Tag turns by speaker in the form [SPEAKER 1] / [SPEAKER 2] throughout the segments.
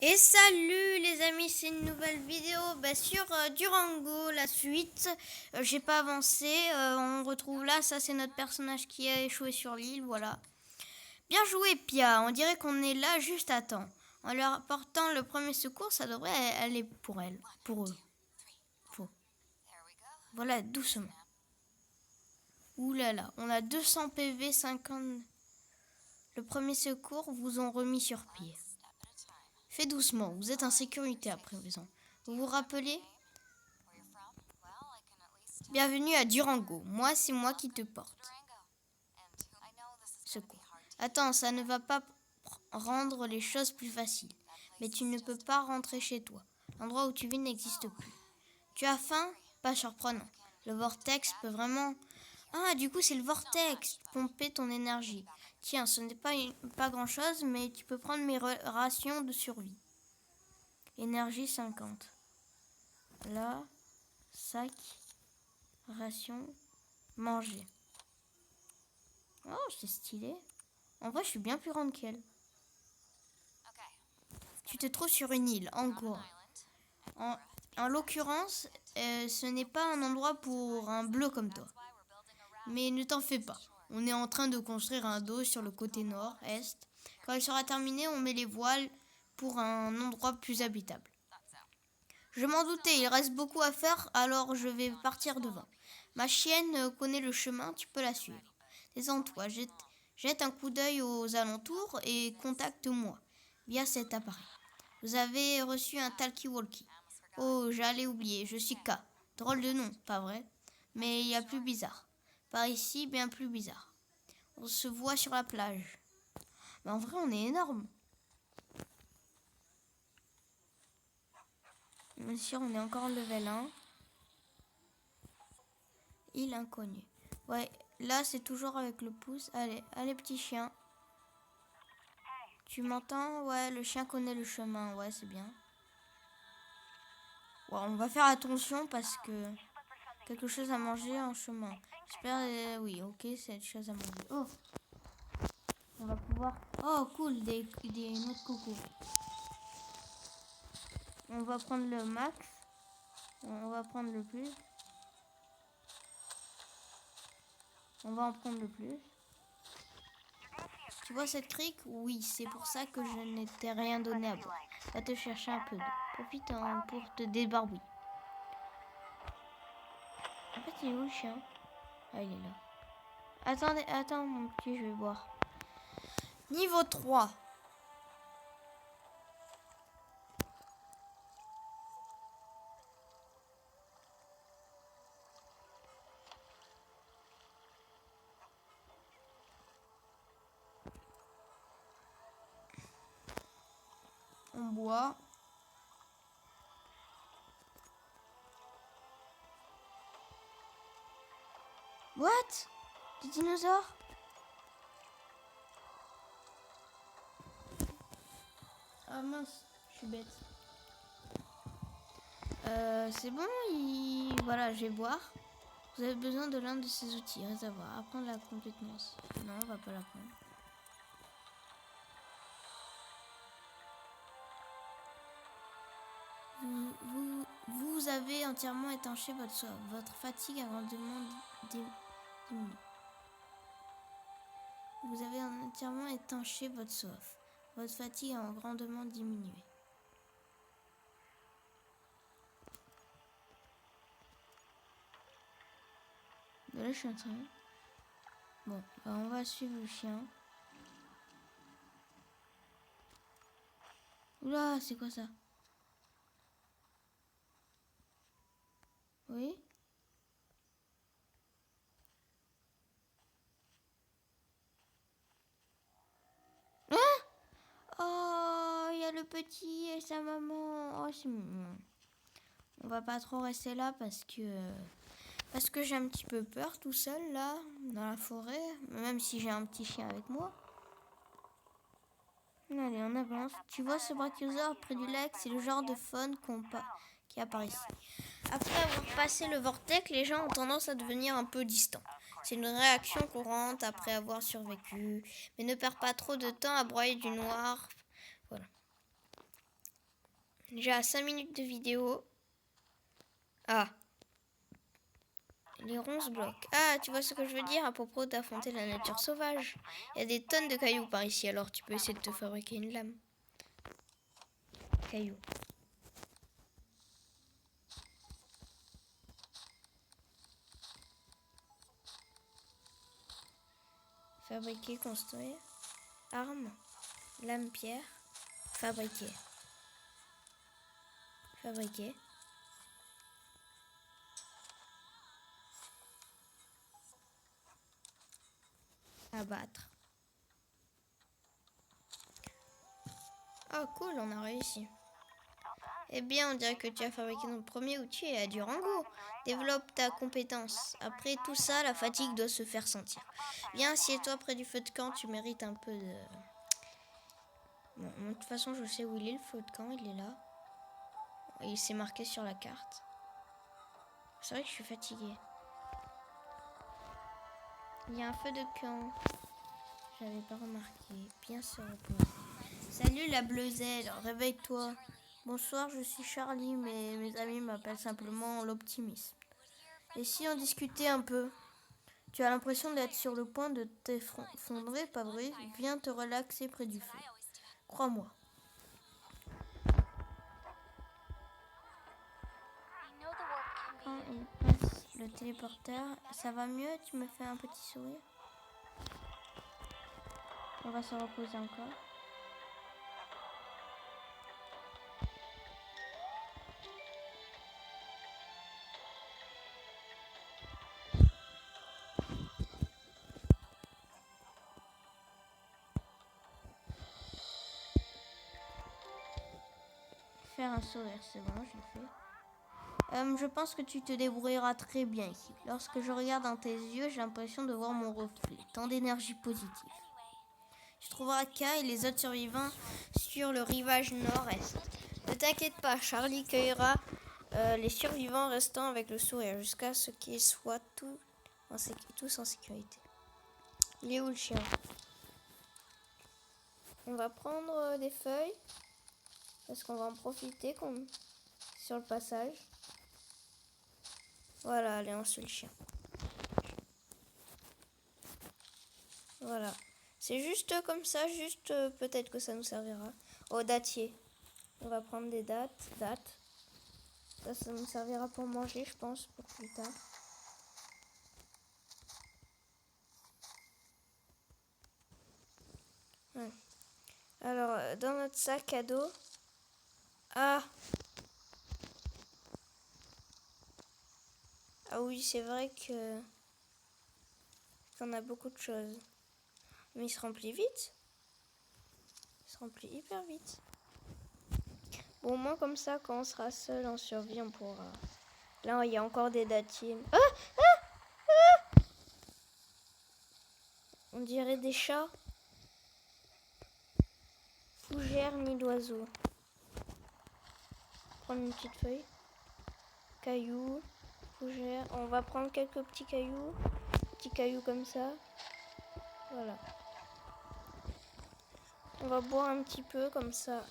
[SPEAKER 1] Et salut les amis, c'est une nouvelle vidéo sur Durango, la suite. J'ai pas avancé, on retrouve là, ça c'est notre personnage qui a échoué sur l'île, voilà. Bien joué Pia, on dirait qu'on est là juste à temps. En leur apportant le premier secours, ça devrait aller pour elle, pour eux. Voilà, doucement. Ouh là là, on a 200 PV, 50. Le premier secours vous ont remis sur pied. Fais doucement, vous êtes en sécurité à présent. Vous vous rappelez? Bienvenue à Durango. Moi, c'est moi qui te porte. Secours. Attends, ça ne va pas rendre les choses plus faciles. Mais tu ne peux pas rentrer chez toi. L'endroit où tu vis n'existe plus. Tu as faim? Pas surprenant. Le vortex peut vraiment... Ah, du coup, c'est le vortex. Pomper ton énergie. Tiens, ce n'est pas grand-chose, mais tu peux prendre mes rations de survie. Énergie 50. Là, sac, ration, manger. Oh, c'est stylé. En vrai, je suis bien plus grande qu'elle. Tu te trouves sur une île, encore. En l'occurrence, ce n'est pas un endroit pour un bleu comme toi. Mais ne t'en fais pas. On est en train de construire un dos sur le côté nord-est. Quand il sera terminé, on met les voiles pour un endroit plus habitable. Je m'en doutais, il reste beaucoup à faire, alors je vais partir devant. Ma chienne connaît le chemin, tu peux la suivre. Détends-toi, jette un coup d'œil aux alentours et contacte-moi via cet appareil. Vous avez reçu un talkie-walkie. Oh, j'allais oublier, je suis K. Drôle de nom, pas vrai? Mais il y a plus bizarre. Par ici, bien plus bizarre. On se voit sur la plage. Mais en vrai, on est énorme. Bien sûr, on est encore en level 1. Île inconnue. Ouais, là, c'est toujours avec le pouce. Allez, allez, petit chien. Tu m'entends? Ouais, le chien connaît le chemin. Ouais, c'est bien. Ouais, on va faire attention parce que quelque chose à manger en chemin. J'espère, oui, ok, c'est une chose à manger. Oh, on va pouvoir... Oh, cool, des noix de coco. On va prendre le max. On va prendre le plus. On va en prendre le plus. Tu vois cette crique? Oui, c'est pour ça que je ne t'ai rien donné à boire. Va te chercher un peu d'eau. Profite pour te débarbouiller. En fait, il est où le chien? Ah, il est là. Attendez, attends mon petit, je vais boire. Niveau 3. On boit. What? Des dinosaures? Ah mince, je suis bête. C'est bon, voilà, je vais boire. Vous avez besoin de l'un de ces outils. Réservoir. Apprendre la compétence. Non, on va pas l'apprendre. Vous avez entièrement étanché votre soif. Votre fatigue a grandement diminué. Vous avez entièrement étanché votre soif. Votre fatigue a grandement diminué. Là, je suis en train. Bon, bah on va suivre le chien. Oula, c'est quoi ça? Oui? Ah! Oh, il y a le petit et sa maman. Oh, c'est mignon. On va pas trop rester là parce que j'ai un petit peu peur tout seul là, dans la forêt, même si j'ai un petit chien avec moi. Allez, on avance. Tu vois ce brachiosaure près du lac, c'est le genre de faune qui apparaît ici. Après avoir passé le vortex, les gens ont tendance à devenir un peu distants. C'est une réaction courante après avoir survécu, mais ne perds pas trop de temps à broyer du noir. Voilà. Déjà à 5 minutes de vidéo. Ah, les ronces bloquent. Ah, tu vois ce que je veux dire à propos d'affronter la nature sauvage. Il y a des tonnes de cailloux par ici, alors tu peux essayer de te fabriquer une lame. Cailloux. Fabriquer, construire. Arme. Lame, pierre. Fabriquer. Fabriquer. Abattre. Oh cool, on a réussi. Eh bien, on dirait que tu as fabriqué ton premier outil à Durango. Développe ta compétence. Après tout ça, la fatigue doit se faire sentir. Viens, assieds-toi près du feu de camp, tu mérites un peu de... Bon, de toute façon, je sais où il est, le feu de camp, il est là. Il s'est marqué sur la carte. C'est vrai que je suis fatiguée. Il y a un feu de camp. J'avais pas remarqué. Bien se reposer. Salut la bleuzelle, réveille-toi. Bonsoir, je suis Charlie, mais mes amis m'appellent simplement l'optimiste. Et si on discutait un peu? Tu as l'impression d'être sur le point de t'effondrer, pas vrai? Viens te relaxer près du feu. Crois-moi. Quand il passe le téléporteur, ça va mieux? Tu me fais un petit sourire? On va se reposer encore. Faire un sourire, c'est bon, je l'ai fait. Je pense que tu te débrouilleras très bien ici. Lorsque je regarde dans tes yeux, j'ai l'impression de voir mon reflet. Tant d'énergie positive. Tu trouveras Kai et les autres survivants sur le rivage nord-est. Ne t'inquiète pas, Charlie cueillera les survivants restants avec le sourire jusqu'à ce qu'ils soient tous en sécurité. Il est où le chien? On va prendre des feuilles parce qu'on va en profiter sur le passage. Voilà, allez, on suit le chien. Voilà. C'est juste comme ça, juste peut-être que ça nous servira. Oh, dattier. On va prendre des dattes. Ça nous servira pour manger, je pense, pour plus tard. Ouais. Alors, dans notre sac à dos... Ah oui, c'est vrai qu'on a beaucoup de choses. Mais il se remplit vite. Il se remplit hyper vite. Bon, au moins comme ça, quand on sera seul en survie, on pourra... Là, il y a encore des dattiers. On dirait des chats. Fougère, nid d'oiseau. Prendre une petite feuille. Cailloux. Fougère. On va prendre quelques petits cailloux. Petits cailloux comme ça. Voilà. On va boire un petit peu comme ça.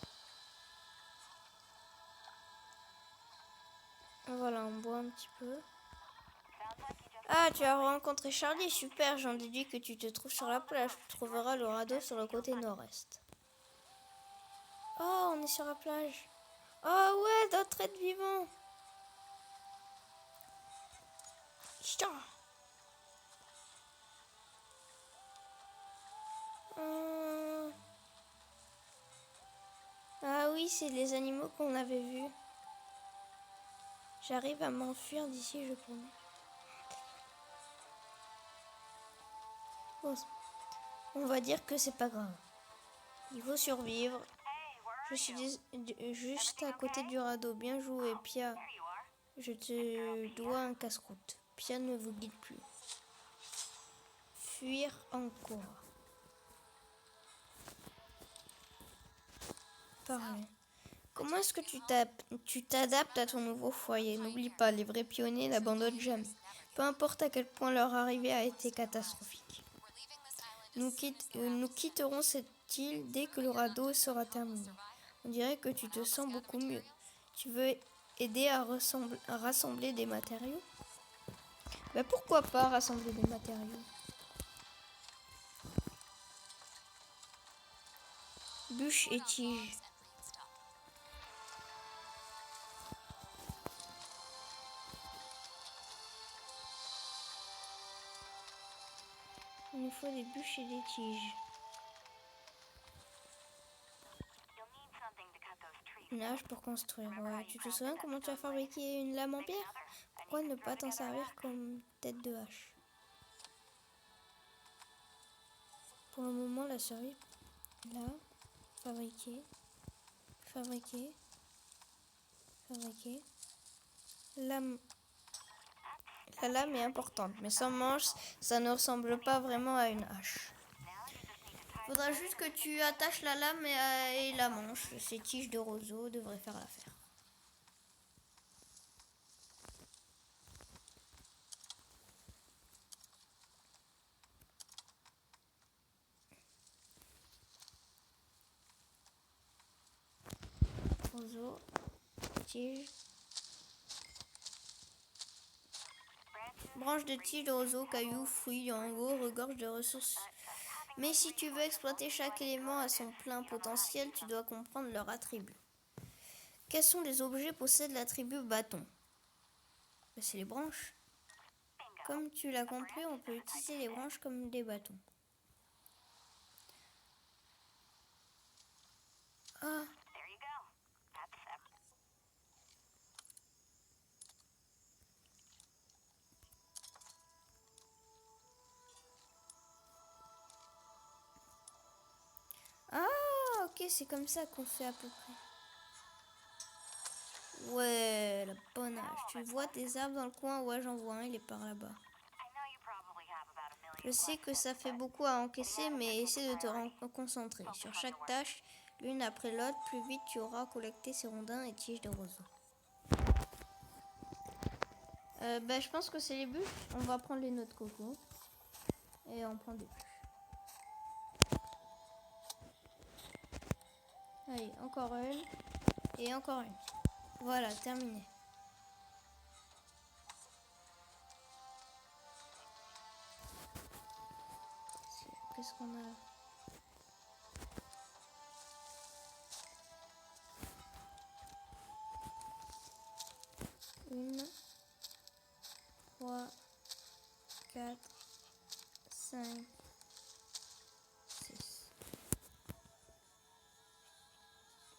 [SPEAKER 1] Voilà, on boit un petit peu. Ah, tu as rencontré Charlie, super, j'en déduis que tu te trouves sur la plage. Tu trouveras le radeau sur le côté nord-est. Oh, on est sur la plage. Oh ouais, d'autres êtres vivants. Chut. Ah oui, c'est les animaux qu'on avait vus. J'arrive à m'enfuir d'ici, je promets. Bon, on va dire que c'est pas grave. Il faut survivre. Je suis juste à côté du radeau. Bien joué, Pia. Je te dois un casse-croûte. Pia ne vous guide plus. Fuir encore. Parler. Comment est-ce que tu t'adaptes à ton nouveau foyer? N'oublie pas, les vrais pionniers n'abandonnent jamais. Peu importe à quel point leur arrivée a été catastrophique. Nous quitterons cette île dès que le radeau sera terminé. On dirait que tu te sens beaucoup mieux. Tu veux aider à rassembler des matériaux? Bah pourquoi pas rassembler des matériaux? Bûches et tiges. Il nous faut des bûches et des tiges. Une hache pour construire. Ouais. Tu te souviens comment tu as fabriqué une lame en pierre? Pourquoi ne pas t'en servir comme tête de hache? Pour le moment, la survie. Là, fabriquer. Lame. La lame est importante, mais sans manche, ça ne ressemble pas vraiment à une hache. Faudra juste que tu attaches la lame et la manche. Ces tiges de roseau devraient faire l'affaire. Roseau, tige. Branche de tige de roseau, cailloux, fruits, en haut, regorge de ressources. Mais si tu veux exploiter chaque élément à son plein potentiel, tu dois comprendre leur attribut. Quels sont les objets possèdent l'attribut bâton? C'est les branches. Comme tu l'as compris, on peut utiliser les branches comme des bâtons. Ah. Ah, ok, c'est comme ça qu'on fait à peu près. Ouais, la bonne âge. Tu vois des arbres dans le coin? Ouais, j'en vois un, il est par là-bas. Je sais que ça fait beaucoup à encaisser, mais essaie de te concentrer. Sur chaque tâche, l'une après l'autre, plus vite tu auras collecté ces rondins et tiges de roseau. Je pense que c'est les bûches. On va prendre les noix de coco. Et on prend des bûches. Allez, encore une. Et encore une. Voilà, terminé. Qu'est-ce qu'on a là? Une, 3, 4, 5, 6.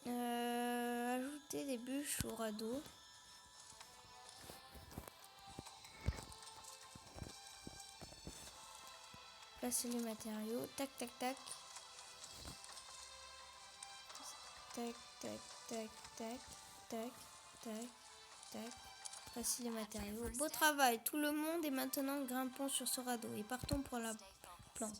[SPEAKER 1] Ajouter des bûches au radeau. Placer les matériaux. Tac, tac, tac. Tac, tac, tac, tac, tac, tac, tac. Placer les matériaux. Beau travail. Tout le monde est maintenant grimpons sur ce radeau et partons pour la planque.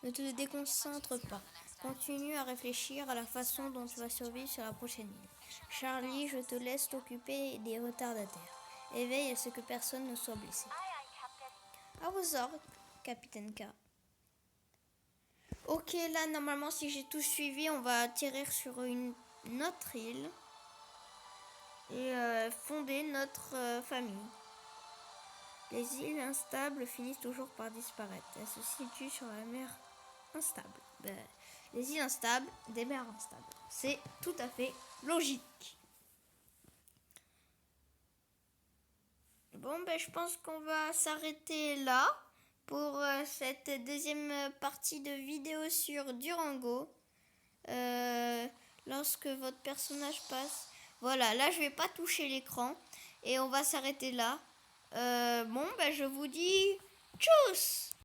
[SPEAKER 1] Ne te déconcentre pas. Continue à réfléchir à la façon dont tu vas survivre sur la prochaine île. Charlie, je te laisse t'occuper des retardataires. Et veille à ce que personne ne soit blessé. À vos ordres, Capitaine K. Ok, là, normalement, si j'ai tout suivi, on va atterrir sur une autre île et fonder notre famille. Les îles instables finissent toujours par disparaître. Elles se situent sur la mer instable. Les îles instables, des mers instables. C'est tout à fait logique. Bon, je pense qu'on va s'arrêter là pour cette deuxième partie de vidéo sur Durango. Lorsque votre personnage passe. Voilà, là je vais pas toucher l'écran et on va s'arrêter là. Je vous dis tchuss!